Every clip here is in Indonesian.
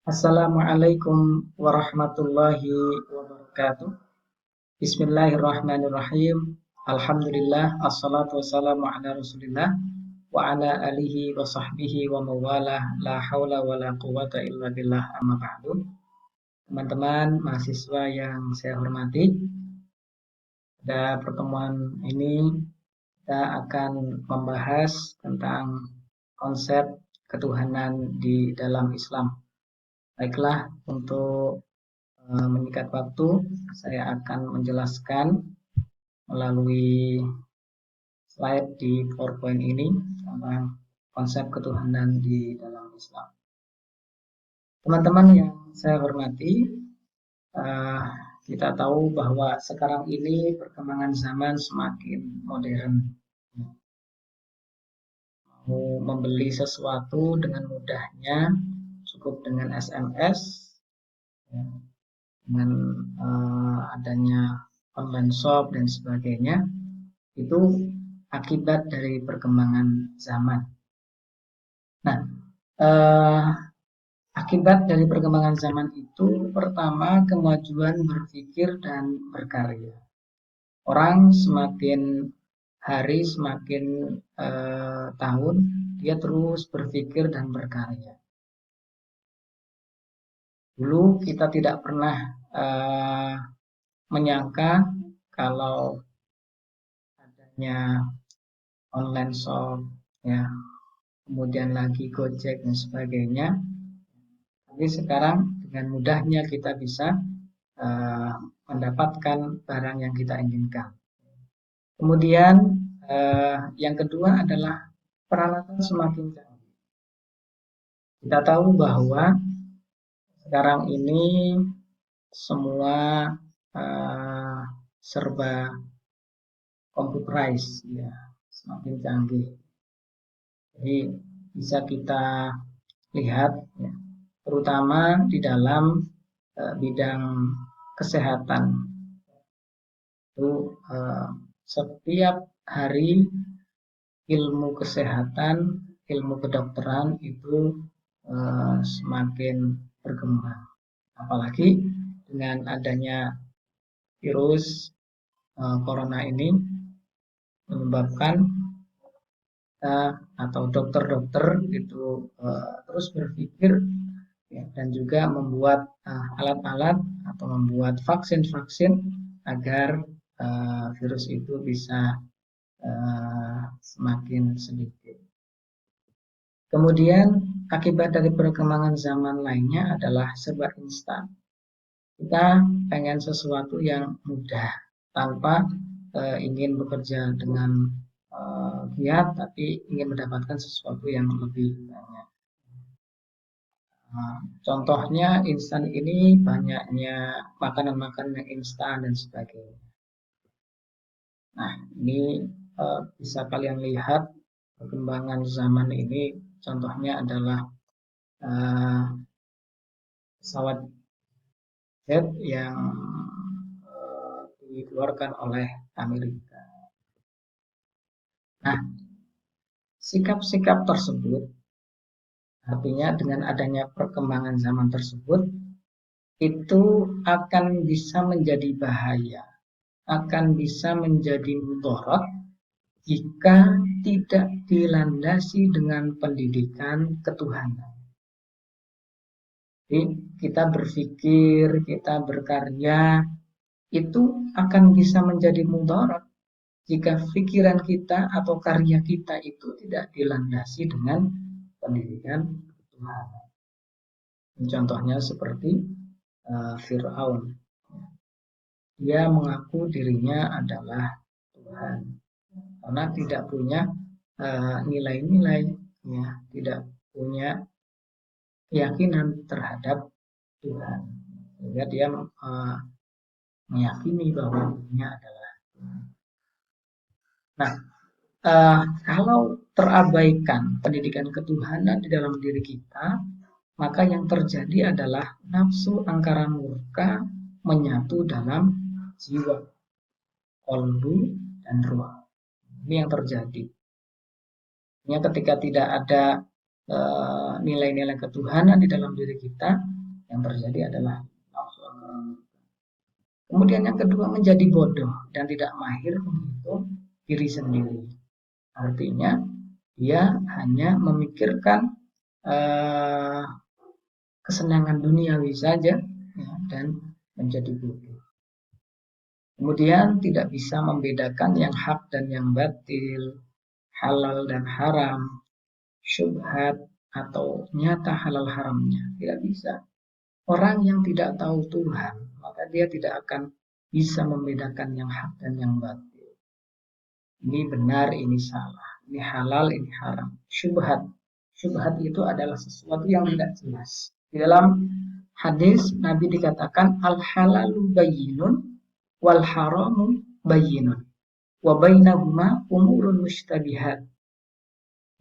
Assalamualaikum warahmatullahi wabarakatuh. Bismillahirrahmanirrahim. Alhamdulillah, assalatu wassalamu ala rasulillah wa ala alihi wa sahbihi wa mawalah, la hawla wa la quwata illa billah, amma ba'du. Teman-teman mahasiswa yang saya hormati, pada pertemuan ini kita akan membahas tentang konsep ketuhanan di dalam Islam. Baiklah, untuk mengikat waktu, saya akan menjelaskan melalui slide di PowerPoint ini tentang konsep ketuhanan di dalam Islam. Teman-teman yang saya hormati, kita tahu bahwa sekarang ini perkembangan zaman semakin modern. Mau membeli sesuatu dengan mudahnya, cukup dengan SMS, dengan adanya online shop dan sebagainya, itu akibat dari perkembangan zaman. Nah, akibat dari perkembangan zaman itu pertama kemajuan berpikir dan berkarya. Orang semakin hari semakin tahun dia terus berpikir dan berkarya. Dulu kita tidak pernah menyangka kalau adanya online shop, ya, kemudian lagi Gojek dan sebagainya. Tapi sekarang dengan mudahnya kita bisa mendapatkan barang yang kita inginkan. Kemudian yang kedua adalah peralatan semakin canggih. Kita tahu bahwa sekarang ini semua serba computerized, ya, semakin canggih. Jadi bisa kita lihat, ya, terutama di dalam bidang kesehatan. Itu setiap hari ilmu kesehatan, ilmu kedokteran itu semakin berkembang. Apalagi dengan adanya virus corona ini menyebabkan atau dokter-dokter itu terus berpikir, ya, dan juga membuat alat-alat atau membuat vaksin-vaksin agar virus itu bisa semakin sedikit. Kemudian akibat dari perkembangan zaman lainnya adalah serba instan. Kita pengen sesuatu yang mudah tanpa ingin bekerja dengan giat, tapi ingin mendapatkan sesuatu yang lebih banyak. Contohnya instan ini banyaknya makanan-makanan yang instan dan sebagainya. Nah, ini bisa kalian lihat perkembangan zaman ini. Contohnya adalah pesawat jet yang dikeluarkan oleh Amerika. Nah, sikap-sikap tersebut, artinya dengan adanya perkembangan zaman tersebut, itu akan bisa menjadi bahaya, akan bisa menjadi mudarat jika tidak dilandasi dengan pendidikan ketuhanan. Jadi kita berpikir, kita berkarya, itu akan bisa menjadi mudarat jika pikiran kita atau karya kita itu tidak dilandasi dengan pendidikan ketuhanan. Contohnya seperti Fir'aun. Dia mengaku dirinya adalah Tuhan karena tidak punya nilai-nilai, ya, tidak punya keyakinan terhadap Tuhan, sehingga dia meyakini bahwa dirinya adalah Tuhan. Nah, kalau terabaikan pendidikan ketuhanan di dalam diri kita, maka yang terjadi adalah nafsu angkara murka menyatu dalam jiwa, kolbu, dan ruh. Ini yang terjadi. Ketika tidak ada nilai-nilai ketuhanan di dalam diri kita, yang terjadi adalah nafsu ammarah. Kemudian yang kedua, menjadi bodoh dan tidak mahir menghitung diri sendiri. Artinya dia hanya memikirkan kesenangan duniawi saja, ya, dan menjadi bodoh. Kemudian tidak bisa membedakan yang hak dan yang batil, halal dan haram, syubhat atau nyata halal haramnya. Tidak bisa. Orang yang tidak tahu Tuhan, maka dia tidak akan bisa membedakan yang hak dan yang batil. Ini benar, ini salah. Ini halal, ini haram. Syubhat. Syubhat itu adalah sesuatu yang tidak jelas. Di dalam hadis Nabi dikatakan al-halalu bayyinun wal haramu bayyinun wa bainahuma umurun mushtabihat.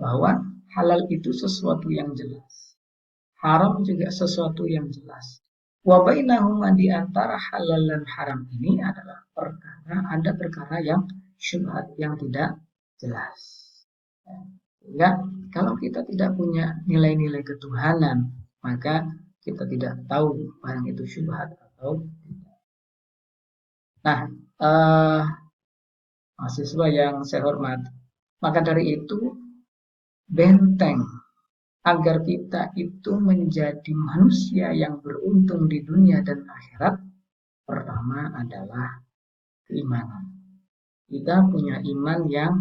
Bahwa halal itu sesuatu yang jelas. Haram juga sesuatu yang jelas. Wa bainahuma, di antara halal dan haram ini adalah ada perkara yang syubhat, yang tidak jelas. Sehingga kalau kita tidak punya nilai-nilai ketuhanan, maka kita tidak tahu barang itu syubhat atau tidak. Nah, mahasiswa yang saya hormat, maka dari itu benteng agar kita itu menjadi manusia yang beruntung di dunia dan akhirat, pertama adalah keimanan. Kita punya iman yang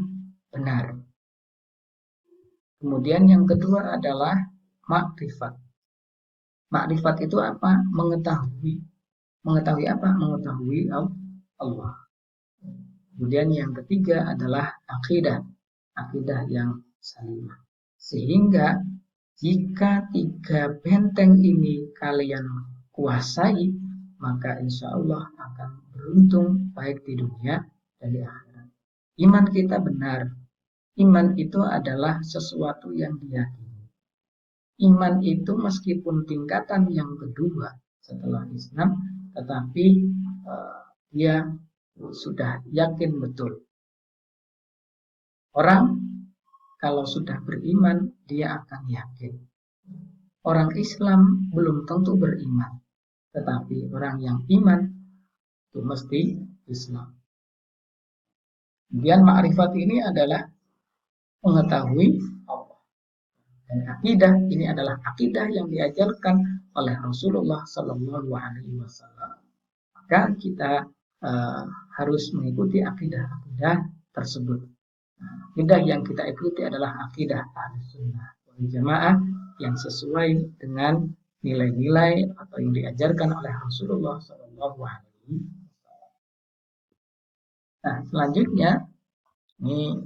benar. Kemudian yang kedua adalah makrifat. Makrifat itu apa? Mengetahui. Mengetahui apa? Mengetahui Allah. Kemudian yang ketiga adalah akidah. Akidah yang salimah. Sehingga jika tiga benteng ini kalian kuasai, maka insya Allah akan beruntung baik di dunia dan di akhirat. Iman kita benar. Iman itu adalah sesuatu yang diyakini. Iman itu meskipun tingkatan yang kedua setelah Islam, tetapi dia sudah yakin betul. Orang kalau sudah beriman, dia akan yakin. Orang Islam belum tentu beriman, tetapi orang yang iman itu mesti Islam. Kemudian ma'rifat ini adalah mengetahui Allah. Dan akidah ini adalah akidah yang diajarkan oleh Rasulullah Sallallahu Alaihi Wasallam. Maka kita harus mengikuti akidah-akidah tersebut. Akidah yang kita ikuti adalah akidah Ahlussunnah wal Jamaah yang sesuai dengan nilai-nilai atau yang diajarkan oleh Rasulullah Sallallahu Alaihi Wasallam. Nah, selanjutnya ini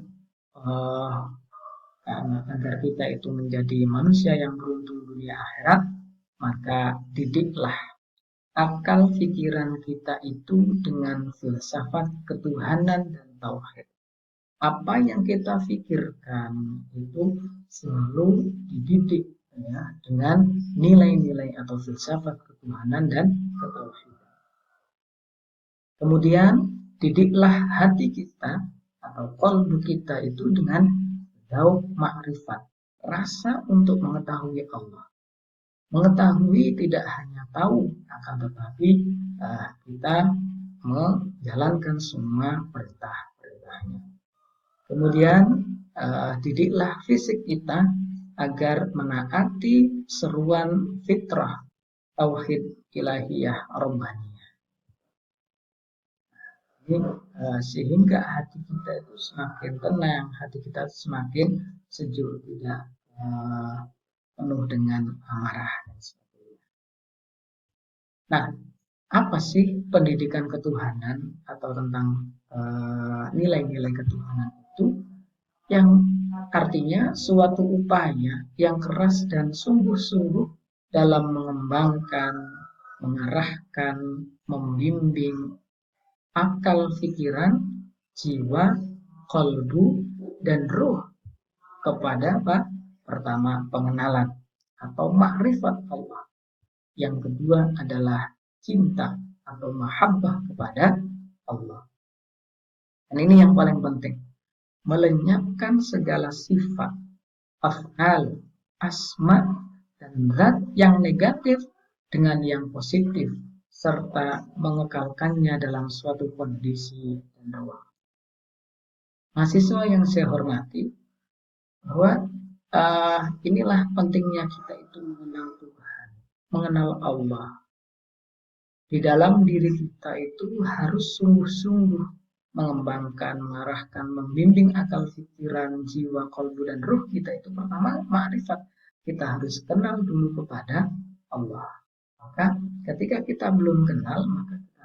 agar kita itu menjadi manusia yang beruntung dunia akhirat, maka didiklah akal pikiran kita itu dengan filsafat ketuhanan dan tauhid. Apa yang kita pikirkan itu selalu dididik ya, dengan nilai-nilai atau filsafat ketuhanan dan ketauhidan. Kemudian didiklah hati kita atau qalbu kita itu dengan dzauq ma'rifat, rasa untuk mengetahui Allah. Mengetahui tidak hanya tahu, akan tetapi kita menjalankan semua perintah-perintahnya. Kemudian didiklah fisik kita agar menaati seruan fitrah tauhid ilahiyah rabbaniyah. Sehingga hati kita itu semakin tenang, hati kita semakin sejuk, tidak penuh dengan amarah dan sebagainya. Nah, apa sih pendidikan ketuhanan atau tentang nilai-nilai ketuhanan itu? Yang artinya suatu upaya yang keras dan sungguh-sungguh dalam mengembangkan, mengarahkan, membimbing akal pikiran, jiwa, qalbu, dan ruh kepada apa? Pertama, pengenalan atau makrifat Allah. Yang kedua adalah cinta atau mahabbah kepada Allah. Dan ini yang paling penting. Melenyapkan segala sifat, af'al, asma dan zat yang negatif dengan yang positif, serta mengekalkannya dalam suatu kondisi dan ruang. Mahasiswa yang saya hormati, bahwa inilah pentingnya kita itu mengenal Tuhan, mengenal Allah. Di dalam diri kita itu harus sungguh-sungguh mengembangkan, mengarahkan, membimbing akal pikiran, jiwa, kalbu, dan ruh kita itu pertama ma'rifat. Kita harus kenal dulu kepada Allah. Maka ketika kita belum kenal, maka kita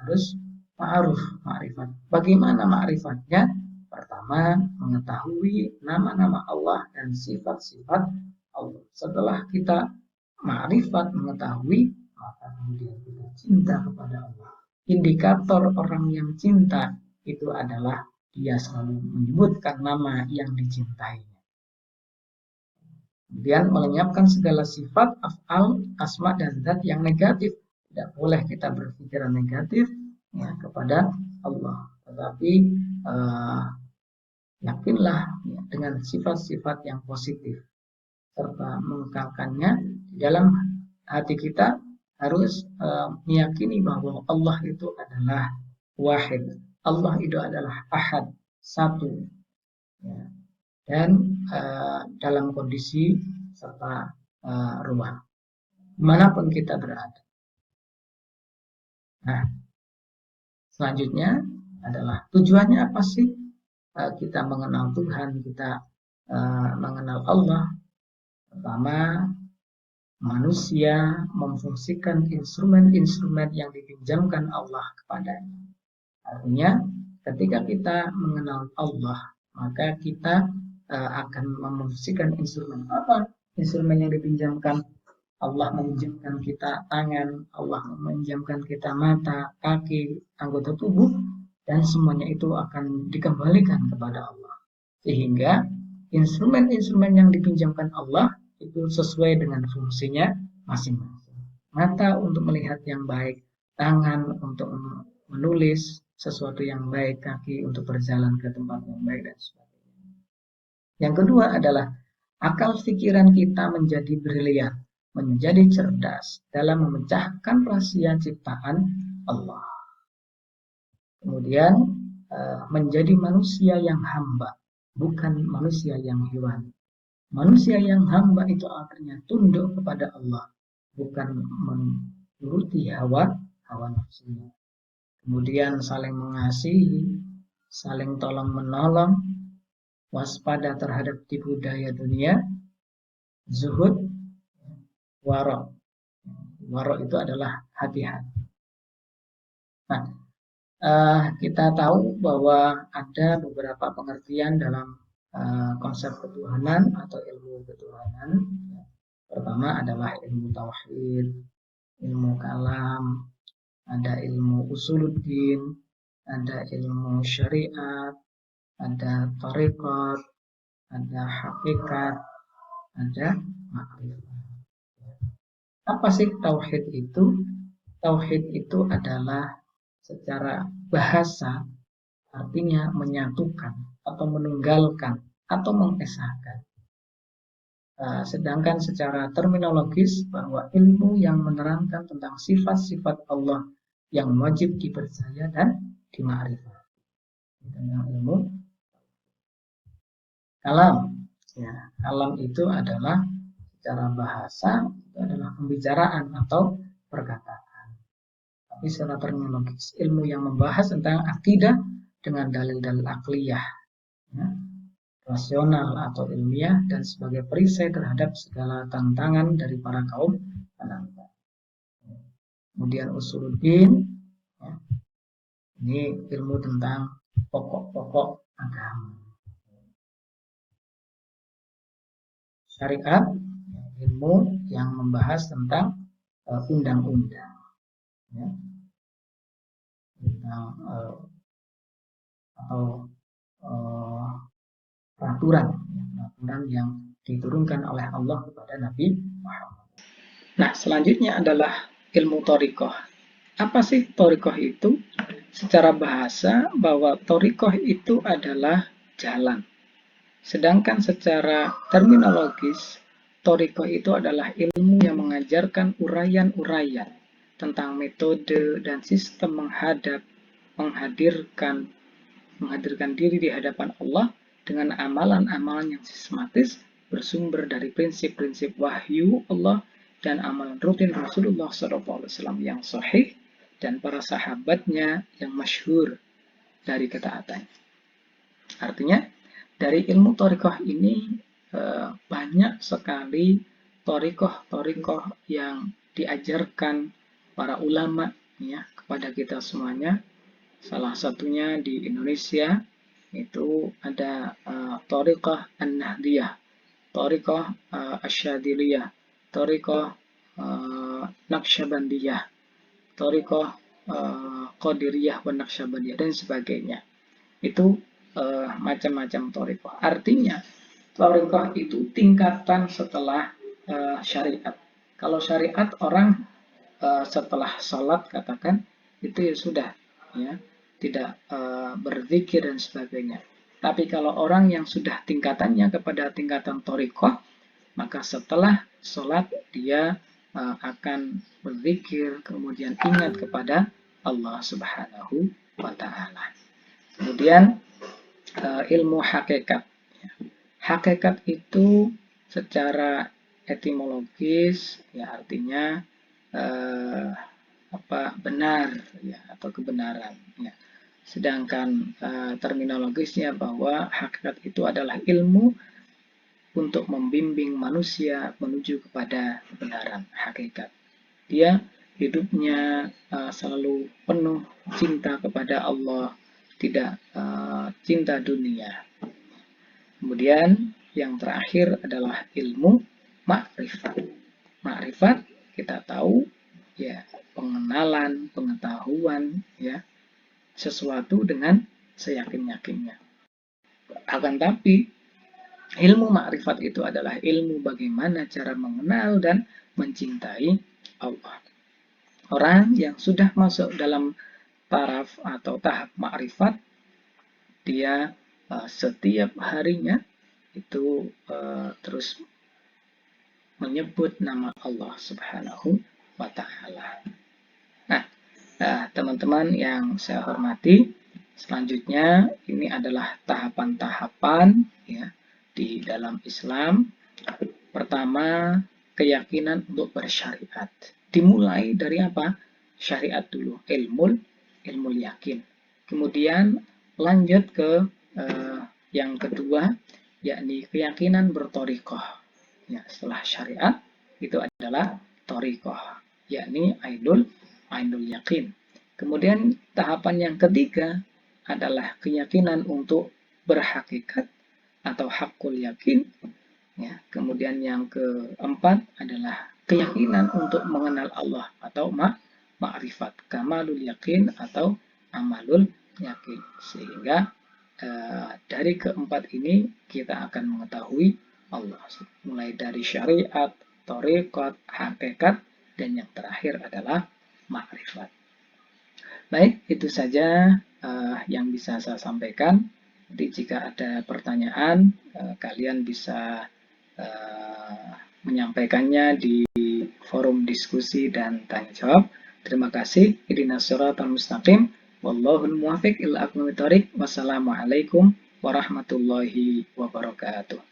harus ma'rifat. Bagaimana ma'rifatnya? Pertama, mengetahui nama-nama Allah dan sifat-sifat Allah. Setelah kita ma'rifat, mengetahui, maka kemudian kita cinta kepada Allah. Indikator orang yang cinta itu adalah dia selalu menyebutkan nama yang dicintainya. Kemudian melenyapkan segala sifat, af'al, asma, dan zat yang negatif. Tidak boleh kita berpikiran negatif ya, kepada Allah. Tetapi yakinlah ya, dengan sifat-sifat yang positif. Serta mengekalkannya di dalam hati kita harus meyakini bahwa Allah itu adalah wahid. Allah itu adalah ahad, satu. Ya. Dan dalam kondisi serta ruang. Dimanapun kita berada. Nah, selanjutnya adalah tujuannya apa sih? Kita mengenal Tuhan, kita mengenal Allah. Pertama, manusia memfungsikan instrumen-instrumen yang dipinjamkan Allah kepadanya. Artinya, ketika kita mengenal Allah, maka kita akan memfungsikan instrumen apa? Instrumen yang dipinjamkan. Allah meminjamkan kita tangan, Allah meminjamkan kita mata, kaki, anggota tubuh, dan semuanya itu akan dikembalikan kepada Allah. Sehingga instrumen-instrumen yang dipinjamkan Allah itu sesuai dengan fungsinya masing-masing. Mata untuk melihat yang baik, tangan untuk menulis sesuatu yang baik, kaki untuk berjalan ke tempat yang baik, dan sebagainya. Yang kedua adalah akal pikiran kita menjadi brilian, menjadi cerdas dalam memecahkan rahasia ciptaan Allah. Kemudian menjadi manusia yang hamba, bukan manusia yang hewani. Manusia yang hamba itu artinya tunduk kepada Allah, bukan menuruti hawa nafsunya. Kemudian saling mengasihi, saling tolong menolong, waspada terhadap tipu daya dunia, zuhud, waro. Waro itu adalah hati-hati. Nah, kita tahu bahwa ada beberapa pengertian dalam konsep ketuhanan atau ilmu ketuhanan. Pertama adalah ilmu tauhid, ilmu kalam, ada ilmu usuluddin, ada ilmu syariat, ada thariqat, ada hakikat, ada makrifat. Apa sih tauhid itu? Tauhid itu adalah secara bahasa artinya menyatukan atau menunggalkan atau mengesahkan. Sedangkan secara terminologis bahwa ilmu yang menerangkan tentang sifat-sifat Allah yang wajib dipercaya dan dimakrifati. Dengan ilmu kalam. Ya, kalam itu adalah secara bahasa itu adalah pembicaraan atau perkataan. Tapi secara terminologis ilmu yang membahas tentang akidah dengan dalil-dalil akliyah, ya, rasional atau ilmiah, dan sebagai perisai terhadap segala tantangan dari para kaum penantang. Kemudian usuluddin, ya, ini ilmu tentang pokok-pokok agama. Syariat, ilmu yang membahas tentang undang-undang, ya, tentang atau peraturan yang diturunkan oleh Allah kepada Nabi Muhammad. Nah, selanjutnya adalah ilmu thariqah. Apa sih thariqah itu? Secara bahasa bahwa thariqah itu adalah jalan. Sedangkan secara terminologis Thariqah itu adalah ilmu yang mengajarkan uraian-uraian tentang metode dan sistem menghadirkan diri di hadapan Allah dengan amalan-amalan yang sistematis bersumber dari prinsip-prinsip wahyu Allah dan amalan rutin Rasulullah SAW yang sahih dan para sahabatnya yang masyhur dari ketaatannya. Artinya, dari ilmu thariqah ini banyak sekali thariqah yang diajarkan para ulama ya kepada kita semuanya. Salah satunya di Indonesia itu ada thariqah An-Nahdiyah, thariqah Asyadiliyah, thariqah Naqsyabandiyah, thariqah Qadiriyah dan Naqsyabandiyah dan sebagainya. Itu macam-macam thariqah. Artinya thariqah itu tingkatan setelah syariat. Kalau syariat orang setelah sholat katakan itu ya sudah ya tidak berzikir dan sebagainya. Tapi kalau orang yang sudah tingkatannya kepada tingkatan thariqah, maka setelah sholat dia akan berzikir, kemudian ingat kepada Allah Subhanahu wa Ta'ala. Kemudian ilmu hakikat. Hakikat itu secara etimologis ya artinya benar ya atau kebenaran ya. Sedangkan terminologisnya bahwa hakikat itu adalah ilmu untuk membimbing manusia menuju kepada kebenaran hakikat. Dia hidupnya selalu penuh cinta kepada Allah, tidak cinta dunia. Kemudian yang terakhir adalah ilmu makrifat. Makrifat kita tahu ya pengenalan, pengetahuan ya sesuatu dengan seyakin-yakinnya. Akan tapi ilmu makrifat itu adalah ilmu bagaimana cara mengenal dan mencintai Allah. Orang yang sudah masuk dalam taraf atau tahap makrifat, dia setiap harinya itu terus menyebut nama Allah Subhanahu wa Ta'ala. Nah, teman-teman yang saya hormati, selanjutnya ini adalah tahapan-tahapan ya di dalam Islam. Pertama, keyakinan untuk bersyariat. Dimulai dari apa? Syariat dulu, ilmu yakin. Kemudian lanjut ke yang kedua, yakni keyakinan berthariqah. Ya, setelah syariat itu adalah thariqah, yakni ainul yakin. Kemudian tahapan yang ketiga adalah keyakinan untuk berhakikat atau hakul yakin. Ya, kemudian yang keempat adalah keyakinan untuk mengenal Allah atau ma'rifat, kamalul yakin atau amalul yakin. Sehingga dari keempat ini kita akan mengetahui Allah. Mulai dari syariat, thariqat, hakikat, dan yang terakhir adalah ma'rifat. Baik, itu saja yang bisa saya sampaikan. Jadi jika ada pertanyaan, kalian bisa menyampaikannya di forum diskusi dan tanya jawab. Terima kasih. Ihdinas shiratal mustaqim. Wallahul muwaffiq ila aqwamit thoriq. Wassalamualaikum warahmatullahi wabarakatuh.